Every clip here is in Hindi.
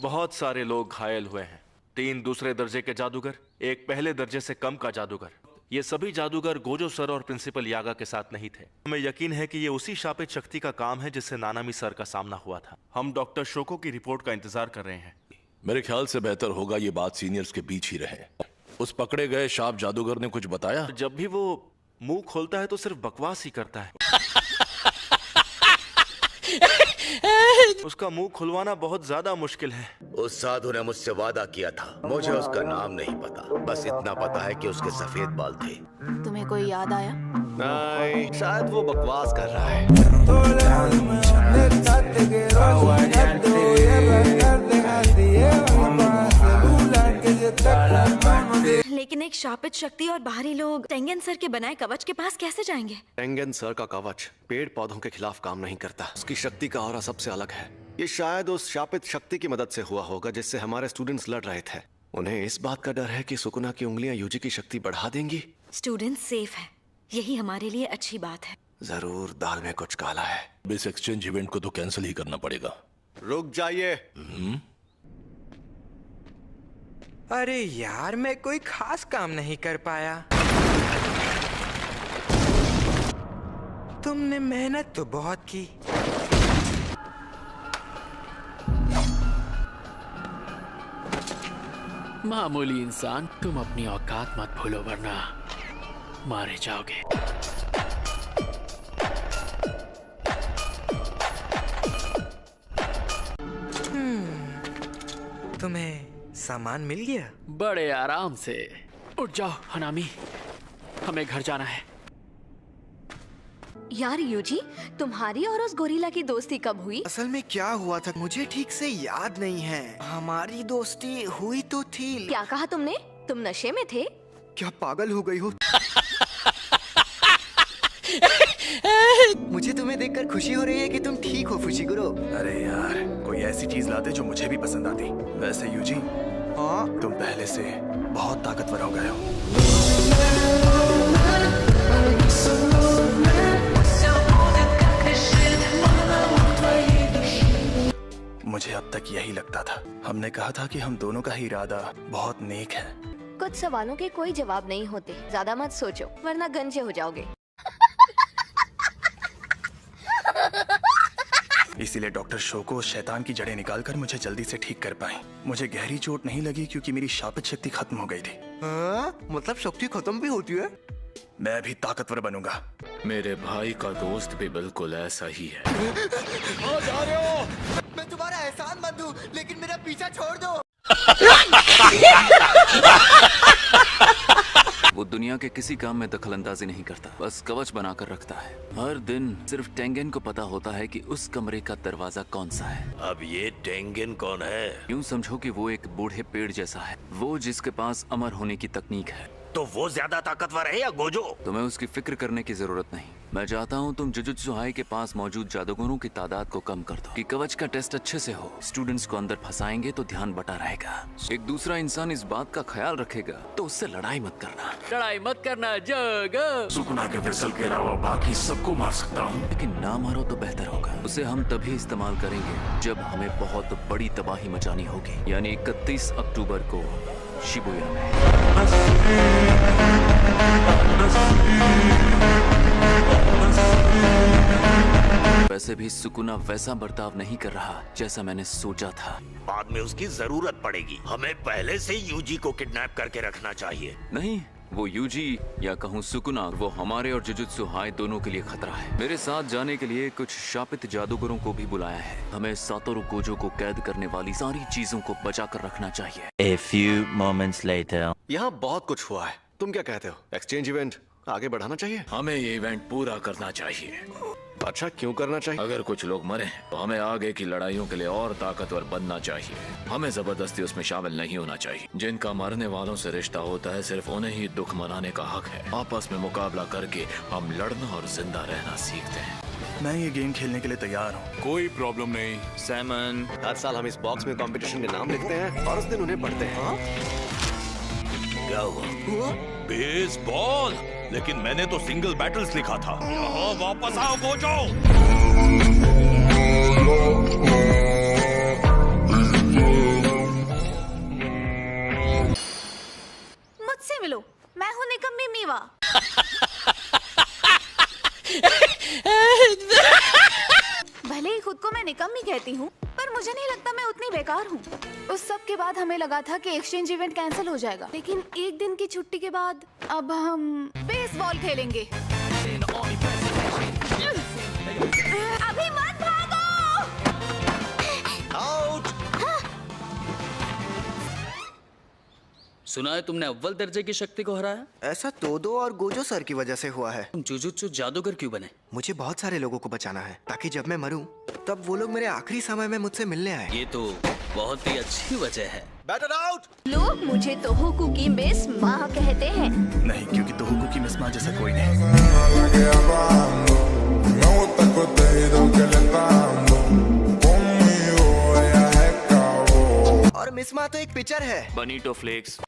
बहुत सारे लोग घायल हुए हैं। 3 दूसरे दर्जे के जादूगर, 1 पहले दर्जे से कम का जादूगर। ये सभी जादूगर गोजो सर और प्रिंसिपल यागा के साथ नहीं थे। हमें यकीन है कि ये उसी शापित शक्ति का काम है जिससे नानामी सर का सामना हुआ था। हम डॉक्टर शोको की रिपोर्ट का इंतजार कर रहे हैं। मेरे ख्याल से बेहतर होगा ये बात सीनियर्स के बीच ही रहे। उस पकड़े गए शाप जादूगर ने कुछ बताया? जब भी वो मुंह खोलता है तो सिर्फ बकवास ही करता है। उसका मुंह खुलवाना बहुत ज्यादा मुश्किल है। उस साधु ने मुझसे वादा किया था। मुझे उसका नाम नहीं पता, बस इतना पता है कि उसके सफेद बाल थे। तुम्हें कोई याद आया? नहीं, शायद वो बकवास कर रहा है। लेकिन एक शापित शक्ति और बाहरी लोग टेंगेन सर के बनाए कवच के पास कैसे जाएंगे? टेंगेन सर का कवच पेड़ पौधों के खिलाफ काम नहीं करता। उसकी शक्ति का ऑरा सबसे अलग है। ये शायद उस शापित शक्ति की मदद से हुआ होगा जिससे हमारे स्टूडेंट्स लड़ रहे थे। उन्हें इस बात का डर है कि सुकुना की उंगलियां यूजी की शक्ति बढ़ा देंगी। स्टूडेंट्स सेफ है, यही हमारे लिए अच्छी बात है। जरूर दाल में कुछ काला है। इस एक्सचेंज इवेंट को तो कैंसिल ही करना पड़ेगा। रुक जाइए। अरे यार, मैं कोई खास काम नहीं कर पाया। तुमने मेहनत तो बहुत की। मामूली इंसान, तुम अपनी औकात मत भूलो वरना मारे जाओगे। तुम्हें सामान मिल गया? बड़े आराम से। उठ जाओ हनामी, हमें घर जाना है। यार यूजी, तुम्हारी और उस गोरिल्ला की दोस्ती कब हुई? असल में क्या हुआ था मुझे ठीक से याद नहीं है। हमारी दोस्ती हुई तो थी। क्या कहा तुमने? तुम नशे में थे? क्या पागल हो गई हो? मुझे तुम्हें देखकर खुशी हो रही है कि तुम ठीक हो फुशिगुरो। अरे यार, कोई ऐसी चीज लाते जो मुझे भी पसंद आती। वैसे यूजी, हाँ, तुम पहले से बहुत ताकतवर हो गए हो। मुझे अब तक यही लगता था। हमने कहा था कि हम दोनों का ही इरादा बहुत नेक है। कुछ सवालों के कोई जवाब नहीं होते, ज्यादा मत सोचो वरना गंजे हो जाओगे। इसीलिए डॉक्टर शोको शैतान की जड़ें निकालकर मुझे जल्दी से ठीक कर पाए। मुझे गहरी चोट नहीं लगी क्योंकि मेरी शापित शक्ति खत्म हो गई थी। मतलब शक्ति खत्म भी होती है? मैं भी ताकतवर बनूंगा। मेरे भाई का दोस्त भी बिल्कुल ऐसा ही है। जा रहे हो? मैं तुम्हारा एहसान मंद हूँ, लेकिन मेरा पीछा छोड़ दो। वो दुनिया के किसी काम में दखलंदाजी नहीं करता, बस कवच बनाकर रखता है। हर दिन सिर्फ टेंगेन को पता होता है कि उस कमरे का दरवाजा कौन सा है। अब ये टेंगेन कौन है? यूं समझो कि वो एक बूढ़े पेड़ जैसा है, वो जिसके पास अमर होने की तकनीक है। तो वो ज्यादा ताकतवर है या गोजो? तुम्हें उसकी फिक्र करने की जरूरत नहीं। मैं चाहता हूँ तुम जुजुत्सु हाई के पास मौजूद जादूगरों की तादाद को कम कर दो कि कवच का टेस्ट अच्छे से हो। स्टूडेंट्स को अंदर फंसाएंगे तो ध्यान बटा रहेगा। एक दूसरा इंसान इस बात का ख्याल रखेगा तो उससे लड़ाई मत करना। लड़ाई मत करना जगह। सुकुना के वेसल के अलावा बाकी सबको मार सकता हूँ, लेकिन ना मारो तो बेहतर होगा। उसे हम तभी इस्तेमाल करेंगे जब हमें बहुत बड़ी तबाही मचानी होगी, यानी 31 अक्टूबर को शिबुया में। वैसे भी सुकुना वैसा बर्ताव नहीं कर रहा जैसा मैंने सोचा था। बाद में उसकी जरूरत पड़ेगी। हमें पहले से यूजी को किडनैप करके रखना चाहिए। नहीं, वो यूजी या कहूँ सुकुना, वो हमारे और जुजुत्सु हाई दोनों के लिए खतरा है। मेरे साथ जाने के लिए कुछ शापित जादूगरों को भी बुलाया है। हमें सातोरु गोजो को कैद करने वाली सारी चीजों को बचा कर रखना चाहिए। A few moments later. यहाँ बहुत कुछ हुआ है। तुम क्या कहते हो? एक्सचेंज इवेंट आगे बढ़ाना चाहिए? हमें ये इवेंट पूरा करना चाहिए। अच्छा, क्यों करना चाहिए? अगर कुछ लोग मरे तो हमें आगे की लड़ाइयों के लिए और ताकतवर बनना चाहिए। हमें जबरदस्ती उसमें शामिल नहीं होना चाहिए। जिनका मरने वालों से रिश्ता होता है, सिर्फ उन्हें ही दुख मनाने का हक है। आपस में मुकाबला करके हम लड़ना और जिंदा रहना सीखते हैं। मैं ये गेम खेलने के लिए तैयार हूँ। कोई प्रॉब्लम नहीं। सैमन, हर साल हम इस बॉक्स में कंपटीशन के नाम लिखते हैं और उस दिन उन्हें पढ़ते हैं। क्या हुआ? बेसबॉल, लेकिन मैंने तो सिंगल बैटल्स लिखा था। यहाँ वापस आओ गोजो। निकम्मी मीवा। भले ही खुद को मैं निकम्मी कहती हूँ, पर मुझे नहीं लगता मैं उतनी बेकार हूँ। उस सब के बाद हमें लगा था कि एक्सचेंज इवेंट कैंसिल हो जाएगा, लेकिन एक दिन की छुट्टी के बाद अब हम बेसबॉल खेलेंगे। अभी मत भागो। आउट। सुना है तुमने अव्वल दर्जे की शक्ति को हराया? ऐसा तोदो और गोजो सर की वजह से हुआ है। तुम जुजुत्सु जादूगर क्यों बने? मुझे बहुत सारे लोगों को बचाना है ताकि जब मैं मरूं तब वो लोग मेरे आखिरी समय में मुझसे मिलने आए। ये तो बहुत ही अच्छी वजह है। Better out. लोग मुझे तोहोकू की मिस माँ कहते हैं। नहीं, क्योंकि तोहोकू की मिस माँ जैसा कोई नहीं। और मिस माँ तो एक पिक्चर है। बनीटो फ्लेक्स।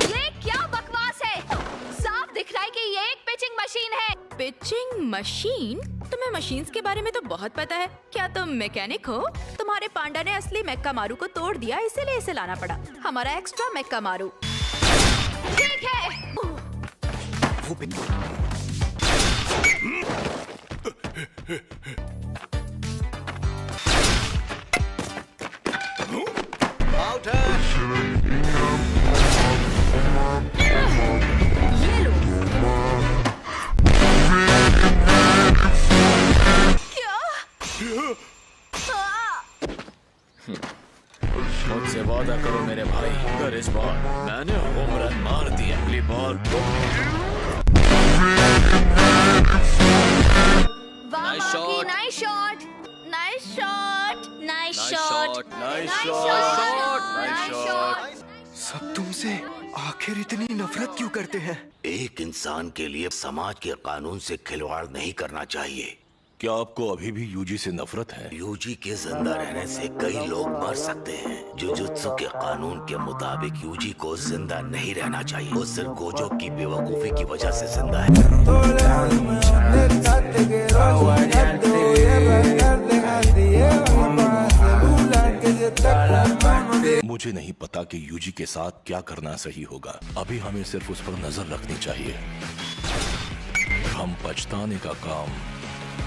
ये क्या बकवास है? साफ दिख रहा है कि ये एक पिचिंग मशीन है। Pitching machine? तुम्हें मशीन्स के बारे में तो बहुत पता है। क्या तुम मैकेनिक हो? तुम्हारे पांडा ने असली मेक्का मारू को तोड़ दिया, इसीलिए इसे लाना पड़ा। हमारा एक्स्ट्रा मेक्का मारू। ठीक है। आउट है। ये लो। क्या? मुझसे वादा करो मेरे भाई, अगर इस बार मैंने होम रन मार दिया, अगली बार वाह मॉकी, nice shot, nice shot, nice shot, nice shot, nice shot. सब तुमसे आखिर इतनी नफरत क्यों करते हैं? एक इंसान के लिए समाज के कानून से खिलवाड़ नहीं करना चाहिए। क्या आपको अभी भी यूजी से नफरत है? यूजी के जिंदा रहने से कई लोग मर सकते हैं। जुजुत्सु के कानून के मुताबिक यूजी को जिंदा नहीं रहना चाहिए। वो सिर्फ गोजो की बेवकूफी की वजह से जिंदा है। मुझे नहीं पता कि यूजी के साथ क्या करना सही होगा। अभी हमें सिर्फ उस पर नजर रखनी चाहिए। हम पछताने का काम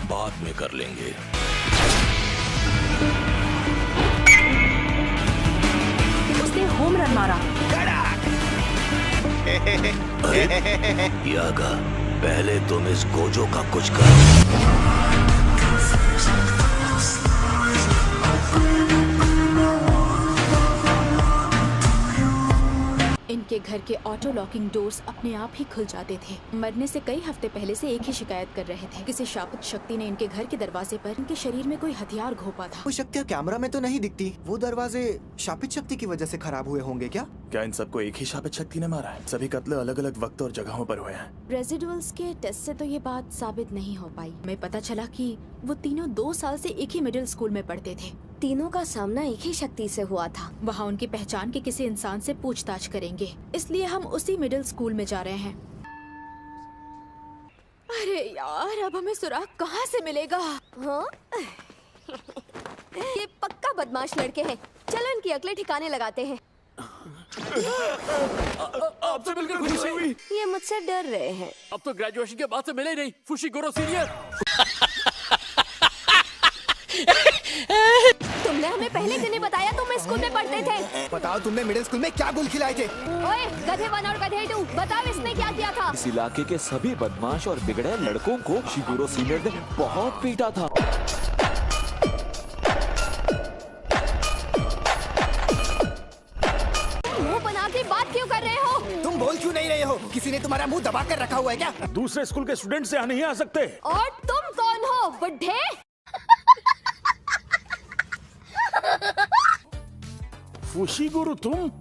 बाद में कर लेंगे। उसने होम रन मारा। यागा, पहले तुम इस गोजो का कुछ करो। इनके घर के ऑटो लॉकिंग डोर्स अपने आप ही खुल जाते थे। मरने से कई हफ्ते पहले से एक ही शिकायत कर रहे थे। किसी शापित शक्ति ने इनके घर के दरवाजे पर इनके शरीर में कोई हथियार घोंपा था। वो शक्तियाँ कैमरा में तो नहीं दिखती। वो दरवाजे शापित शक्ति की वजह से खराब हुए होंगे क्या? क्या इन सबको एक ही शापित शक्ति ने मारा है? सभी कत्ल अलग अलग वक्त और जगहों पर हुए हैं। रेजिडुअल्स के टेस्ट से तो ये बात साबित नहीं हो पाई। हमें पता चला कि वो तीनों 2 साल से एक ही मिडिल स्कूल में पढ़ते थे। तीनों का सामना एक ही शक्ति से हुआ था। वहाँ उनकी पहचान के किसी इंसान से पूछताछ करेंगे, इसलिए हम उसी मिडिल स्कूल में जा रहे हैं। अरे यार, अब हमें सुराग कहाँ से मिलेगा? हाँ? ये पक्का बदमाश लड़के हैं। चलो इनकी अकलें ठिकाने लगाते हैं। आपसे मिलकर खुशी हुई। ये मुझसे डर रहे हैं। अब तो ग्रेजुएशन के बाद से मिले ही नहीं। Fushiguro senior. तुमने हमें पहले क्यों नहीं बताया? तुम इस स्कूल में पढ़ते थे। बताओ, तुमने मिडिल स्कूल में क्या गुल खिलाए थे? ओए, गधे 1 और गधे 2, बताओ इसने क्या किया था? इस इलाके के सभी बदमाश और बिगड़े लड़कों को शिगुरो सीनियर ने बहुत पीटा था। मुंह बना के बात क्यों कर रहे हो? तुम बोल क्यों नहीं रहे हो? किसी ने तुम्हारा मुंह दबा कर रखा हुआ है क्या? दूसरे स्कूल के स्टूडेंट से यहाँ नहीं आ सकते। और तुम कौन हो, बुड्ढे? फुशिगुरु तुम?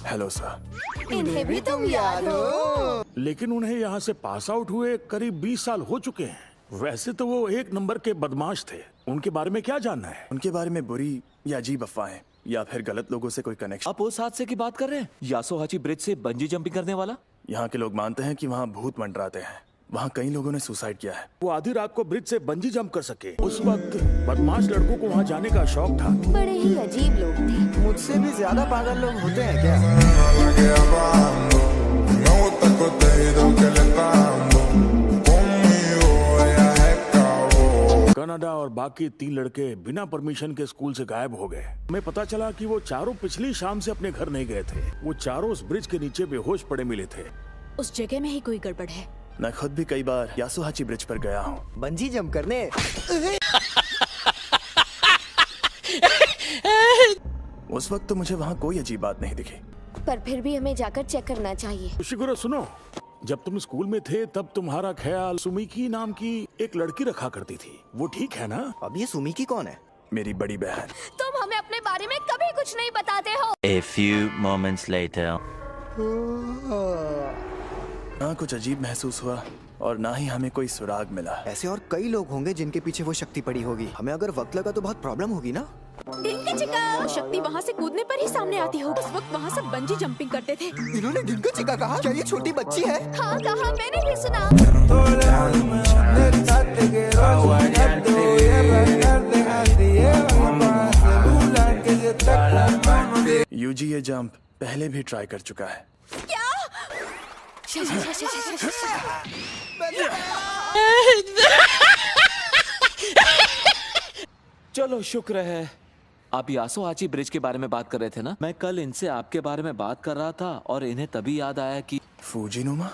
Hello sir. इन्हें भी तुम याद हो? लेकिन उन्हें यहाँ से पास आउट हुए करीब 20 साल हो चुके हैं। वैसे तो वो एक नंबर के बदमाश थे। उनके बारे में क्या जानना है? उनके बारे में बुरी या अजीब अफवाहें या फिर गलत लोगों से कोई कनेक्शन? आप उस हादसे की बात कर रहे हैं? यासोहाची ब्रिज से बंजी जंपिंग करने वाला? यहाँ के लोग मानते हैं कि वहाँ भूत मंडराते हैं। वहाँ कई लोगों ने सुसाइड किया है। वो आधी रात को ब्रिज से बंजी जंप कर सके। उस वक्त बदमाश लड़कों को वहाँ जाने का शौक था। बड़े ही अजीब लोग थे। मुझसे भी ज्यादा पागल लोग होते हैं क्या? कनाडा और बाकी 3 लड़के बिना परमिशन के स्कूल से गायब हो गए। हमें पता चला कि वो चारों पिछली शाम से अपने घर नहीं गए थे। वो चारों उस ब्रिज के नीचे बेहोश पड़े मिले थे। उस जगह में ही कोई गड़बड़ है। मैं खुद भी कई बार यासुहाची ब्रिज पर गया हूँ बंजी जंप करने। उस वक्त तो मुझे वहाँ कोई अजीब बात नहीं दिखी। पर फिर भी हमें जाकर चेक करना चाहिए। शिगुरो सुनो, जब तुम स्कूल में थे तब तुम्हारा ख्याल सुमिकी नाम की एक लड़की रखा करती थी। वो ठीक है ना? अब ये सुमिकी कौन है? मेरी बड़ी बहन। तुम हमें अपने बारे में कभी कुछ नहीं बताते हो। A few moments later. ना कुछ अजीब महसूस हुआ और ना ही हमें कोई सुराग मिला। ऐसे और कई लोग होंगे जिनके पीछे वो शक्ति पड़ी होगी। हमें अगर वक्त लगा तो बहुत प्रॉब्लम होगी ना। डिंका चिका, शक्ति वहाँ से कूदने पर ही सामने आती हो। उस वक्त वहाँ सब बंजी जंपिंग करते थे। इन्होंने डिंका चिका कहा? क्या ये छोटी बच्ची है? हाँ कहा, मैंने भी सुना। यूजी ये जंप पहले भी ट्राई कर चुका है। क्या? चलो शुक्र है। आप यासुहाची ब्रिज के बारे में बात कर रहे थे ना? मैं कल इनसे आपके बारे में बात कर रहा था और इन्हें तभी याद आया कि फूजिनुमा।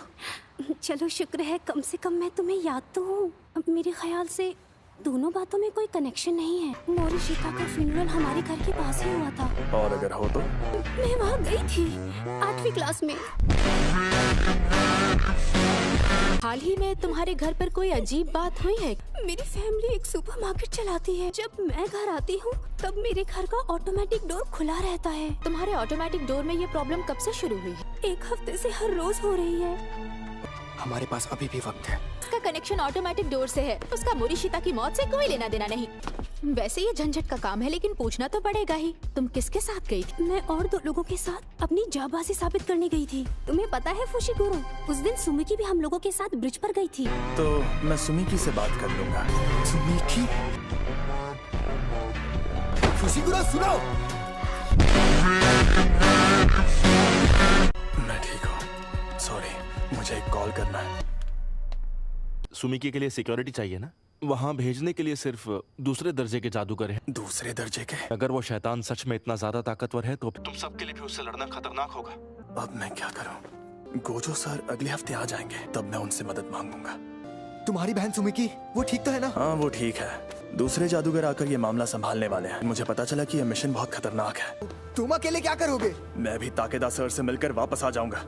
चलो शुक्र है, कम से कम मैं तुम्हें याद तो हूँ। अब मेरे ख्याल से दोनों बातों में कोई कनेक्शन नहीं है। मोरिशिता का फ्यूनरल हमारे घर के पास ही हुआ था। और अगर हो तो? मैं वहाँ गई थी 8वीं क्लास में। हाल ही में तुम्हारे घर पर कोई अजीब बात हुई है? मेरी फैमिली एक सुपरमार्केट चलाती है। जब मैं घर आती हूँ तब मेरे घर का ऑटोमेटिक डोर खुला रहता है। तुम्हारे ऑटोमेटिक डोर में ये प्रॉब्लम कब से शुरू हुई है? 1 हफ्ते से हर रोज हो रही है। हमारे पास अभी भी वक्त है। उसका कनेक्शन ऑटोमेटिक डोर से है। उसका मोरिशिता की मौत से कोई लेना देना नहीं। वैसे ये झंझट का काम है, लेकिन पूछना तो पड़ेगा ही। तुम किसके साथ गई थी? मैं और 2 लोगों के साथ अपनी जाबाजी साबित करने गई थी। तुम्हें पता है फुशिगुरो, उस दिन सुमिकी भी हम लोगों के साथ ब्रिज पर गई थी। तो मैं सुमिकी से बात कर लूंगा। सुमिकी? फुशिगुरो सुनो। मैं ठीक हूँ, सॉरी, मुझे एक कॉल करना है। सुमिकी के लिए सिक्योरिटी चाहिए ना? वहाँ भेजने के लिए सिर्फ दूसरे दर्जे के जादूगर हैं। दूसरे दर्जे के? अगर वो शैतान सच में इतना ज्यादा ताकतवर है तो तुम सबके लिए भी उससे लड़ना खतरनाक होगा। अब मैं क्या करूँ? गोजो सर अगले हफ्ते आ जाएंगे, तब मैं उनसे मदद मांगूंगा। तुम्हारी बहन सुमिकी, वो ठीक तो है ना? हाँ वो ठीक है। दूसरे जादूगर आकर ये मामला संभालने वाले हैं। मुझे पता चला कि यह मिशन बहुत खतरनाक है। तुम अकेले क्या करोगे? मैं भी ताकेदा सर से मिलकर वापस आ जाऊंगा।